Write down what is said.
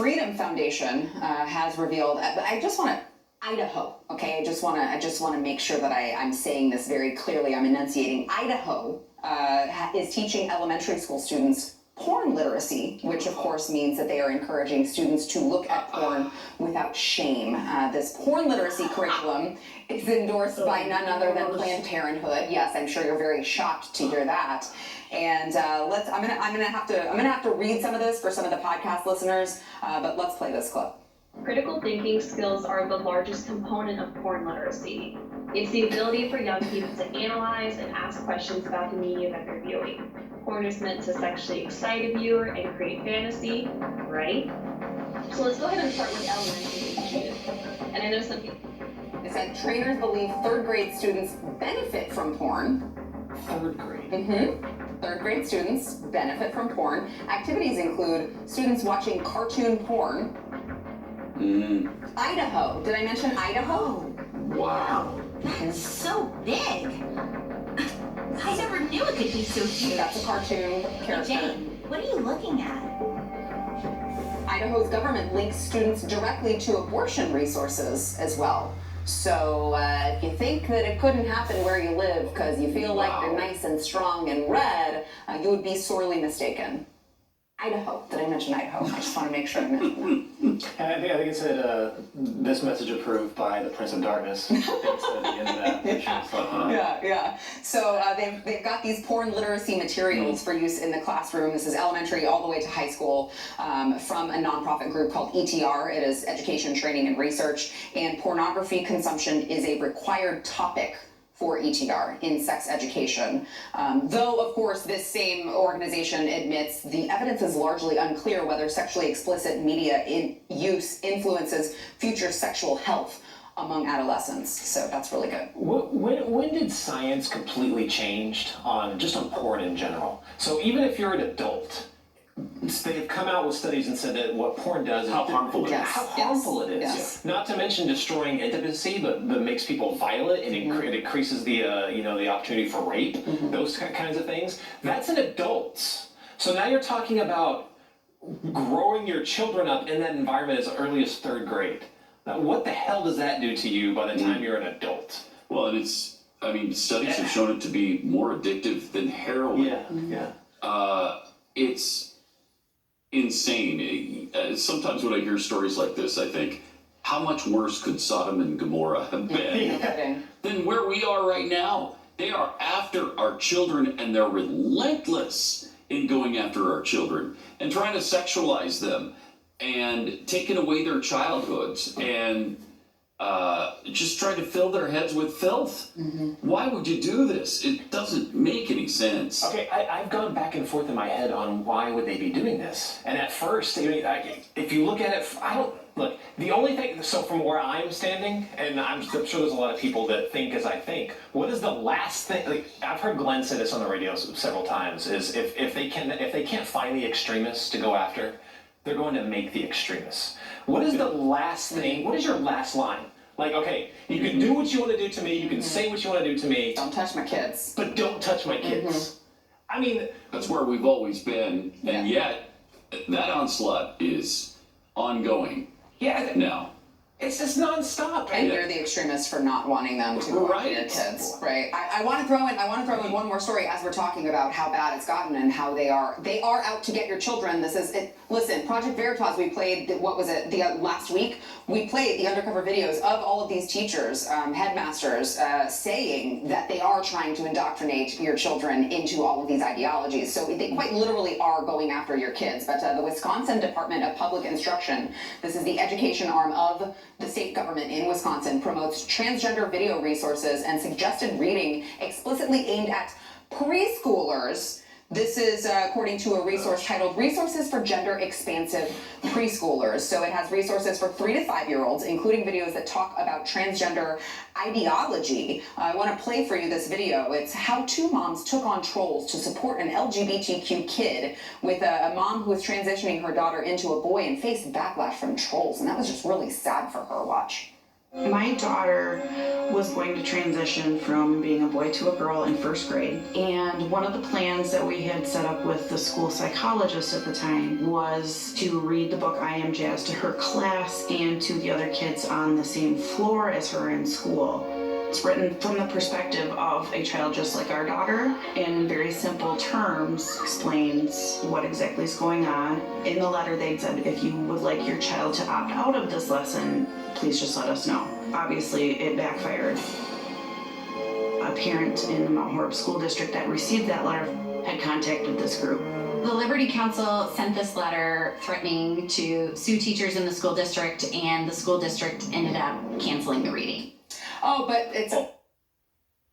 Freedom Foundation has revealed, I just want to, Idaho, okay? I just want to make sure that I'm saying this very clearly. I'm enunciating. Idaho is teaching elementary school students porn literacy, which of course means that they are encouraging students to look at porn without shame. This porn literacy curriculum is endorsed by none other than Planned Parenthood. Yes, I'm sure you're very shocked to hear that. And I'm gonna have to read some of this for some of the podcast listeners, but let's play this clip. Critical thinking skills are the largest component of porn literacy. It's the ability for young people to analyze and ask questions about the media that they're viewing. Porn is meant to sexually excite a viewer and create fantasy, right? So let's go ahead and start with elementary ages. And I know some people... It said trainers believe third grade students benefit from porn. Third grade? Mm-hmm. Third grade students benefit from porn. Activities include students watching cartoon porn. Idaho. Did I mention Idaho? Wow. That's so big. I never knew it could be so huge. That's a cartoon character. Jane, what are you looking at? Idaho's government links students directly to abortion resources as well. So if you think that it couldn't happen where you live because you feel like you're nice and strong and red, you would be sorely mistaken. Idaho. Did I mention Idaho? I just want to make sure I mentioned that. I think it said this message approved by the Prince of Darkness. I think it said at the end of that. Yeah. So they've got these porn literacy materials for use in the classroom. This is elementary all the way to high school from a nonprofit group called ETR. It is Education, Training, and Research. And pornography consumption is a required topic for ETR in sex education. Though, of course, this same organization admits the evidence is largely unclear whether sexually explicit media use influences future sexual health among adolescents. So that's really good. When did science completely change on porn in general? So even if you're an adult, they've come out with studies and said that what porn does is how harmful it is. How harmful it is. Yes. Not to mention destroying intimacy, but makes people violent and it increases the the opportunity for rape. Those kinds of things. That's in adults. So now you're talking about growing your children up in that environment as early as third grade. Now, what the hell does that do to you by the time you're an adult? Well, and studies have shown it to be more addictive than heroin. It's insane. Sometimes when I hear stories like this, I think, how much worse could Sodom and Gomorrah have been than where we are right now? They are after our children, and they're relentless in going after our children and trying to sexualize them and taking away their childhoods and just trying to fill their heads with filth. Why would you do this? It doesn't make any sense. Okay, I've gone back and forth in my head on why would they be doing this. And at first, if you look at it, the only thing, so from where I'm standing, and I'm sure there's a lot of people that think as I think, what is the last thing, I've heard Glenn say this on the radio several times, is if they can't find the extremists to go after, they're going to make the extremists. What is the last thing, what is your last line? Like, okay, you can do what you want to do to me, you can say what you want to do to me. Don't touch my kids. But don't touch my kids. I mean... That's where we've always been, and yet that onslaught is ongoing. Yeah. Now. It's just nonstop. And you're the extremist for not wanting them to go after your kids, right? I want to throw in one more story as we're talking about how bad it's gotten and how they are out to get your children. This is it. Listen, Project Veritas. We played last week. We played the undercover videos of all of these teachers, headmasters, saying that they are trying to indoctrinate your children into all of these ideologies. So they quite literally are going after your kids. But the Wisconsin Department of Public Instruction, this is the education arm of the state government in Wisconsin, promotes transgender video resources and suggested reading explicitly aimed at preschoolers. This is according to a resource titled Resources for Gender Expansive Preschoolers. So it has resources for 3 to 5-year-olds, including videos that talk about transgender ideology. I want to play for you this video. It's how two moms took on trolls to support an LGBTQ kid, with a mom who was transitioning her daughter into a boy and faced backlash from trolls. And that was just really sad for her. Watch. My daughter was going to transition from being a boy to a girl in first grade, and one of the plans that we had set up with the school psychologist at the time was to read the book I Am Jazz to her class and to the other kids on the same floor as her in school. It's written from the perspective of a child just like our daughter, and in very simple terms explains what exactly is going on. In the letter they said, if you would like your child to opt out of this lesson, please just let us know. Obviously it backfired. A parent in the Mount Horeb School District that received that letter had contacted this group. The Liberty Council sent this letter threatening to sue teachers in the school district, and the school district ended up canceling the reading. Oh, but it's